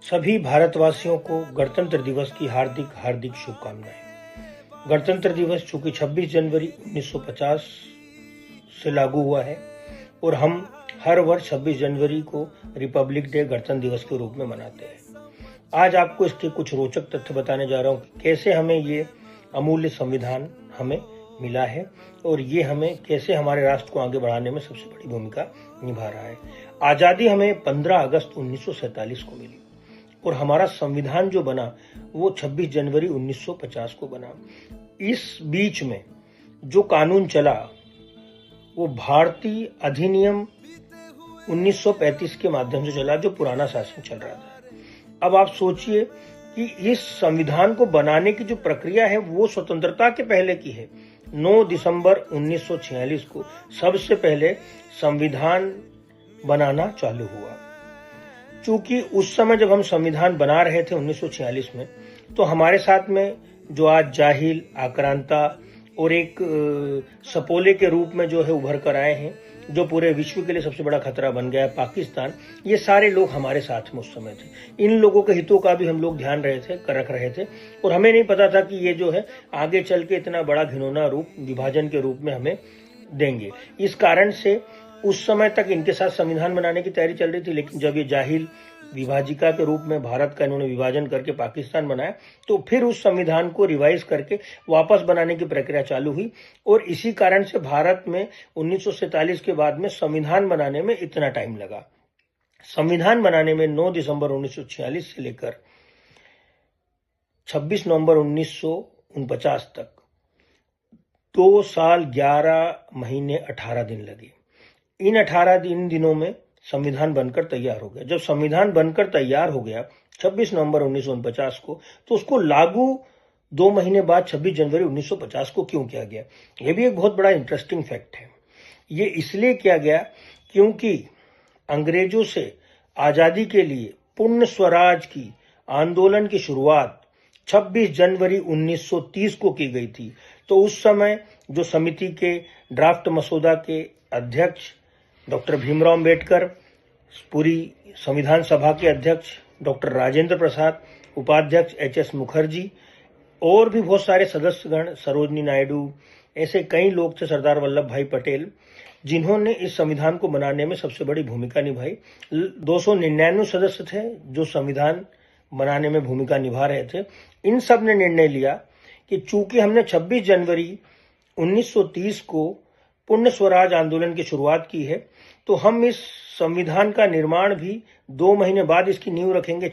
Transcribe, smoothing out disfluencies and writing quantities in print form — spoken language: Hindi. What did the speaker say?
सभी भारतवासियों को गणतंत्र दिवस की हार्दिक हार्दिक शुभकामनाएं। गणतंत्र दिवस चूंकि 26 जनवरी 1950 से लागू हुआ है और हम हर वर्ष 26 जनवरी को रिपब्लिक डे गणतंत्र दिवस के रूप में मनाते हैं। आज आपको इसके कुछ रोचक तथ्य बताने जा रहा हूं कि कैसे हमें ये अमूल्य संविधान हमें मिला है और ये हमें कैसे हमारे राष्ट्र को आगे बढ़ाने में सबसे बड़ी भूमिका निभा रहा है। आजादी हमें 15 अगस्त 1947 को मिली और हमारा संविधान जो बना वो 26 जनवरी 1950 को बना। इस बीच में जो कानून चला वो भारतीय अधिनियम 1935 के माध्यम से चला, जो पुराना शासन चल रहा था। अब आप सोचिए कि इस संविधान को बनाने की जो प्रक्रिया है वो स्वतंत्रता के पहले की है। 9 दिसंबर 1946 को सबसे पहले संविधान बनाना चालू हुआ। चूंकि उस समय जब हम संविधान बना रहे थे 1946 में, तो हमारे साथ में जो आज जाहिल, आक्रांता और एक सपोले के रूप में जो है उभर कर आए हैं, जो पूरे विश्व के लिए सबसे बड़ा खतरा बन गया है, पाकिस्तान, ये सारे लोग हमारे साथ में उस समय थे। इन लोगों के हितों का भी हम लोग ध्यान रख रहे थे और हमें नहीं पता था कि ये जो है आगे चल के इतना बड़ा घिनौना रूप विभाजन के रूप में हमें देंगे। इस कारण से उस समय तक इनके साथ संविधान बनाने की तैयारी चल रही थी, लेकिन जब ये जाहिल विभाजिका के रूप में भारत का इन्होंने विभाजन करके पाकिस्तान बनाया, तो फिर उस संविधान को रिवाइज करके वापस बनाने की प्रक्रिया चालू हुई और इसी कारण से भारत में 1947 के बाद में संविधान बनाने में इतना टाइम लगा। संविधान बनाने में 9 दिसंबर 1946 से लेकर 26 नवंबर 1949 तक 2 साल 11 महीने 18 दिन लगे। इन 18 दिनों में संविधान बनकर तैयार हो गया। जब संविधान बनकर तैयार हो गया 26 नवंबर 1949 को, तो उसको लागू 2 महीने बाद 26 जनवरी 1950 को क्यों किया गया? यह भी एक बहुत बड़ा इंटरेस्टिंग फैक्ट है। ये इसलिए किया गया क्योंकि अंग्रेजों से आजादी के लिए पूर्ण स्वराज की आंदोलन की शुरुआत 26 जनवरी 1930 को की गई थी। तो उस समय जो समिति के ड्राफ्ट मसौदा के अध्यक्ष डॉक्टर भीमराव अंबेडकर, पूरी संविधान सभा के अध्यक्ष डॉक्टर राजेंद्र प्रसाद, उपाध्यक्ष एच.एस. मुखर्जी और भी बहुत सारे सदस्यगण, सरोजनी नायडू, ऐसे कई लोग थे, सरदार वल्लभ भाई पटेल, जिन्होंने इस संविधान को बनाने में सबसे बड़ी भूमिका निभाई। 299 सदस्य थे जो संविधान बनाने में भूमिका निभा रहे थे। इन सब ने निर्णय लिया कि चूंकि हमने 26 जनवरी 1930 को पूर्ण स्वराज आंदोलन की शुरुआत की है, तो हम इस संविधान का निर्माण भी 2 महीने बाद इसकी नींव रखेंगे।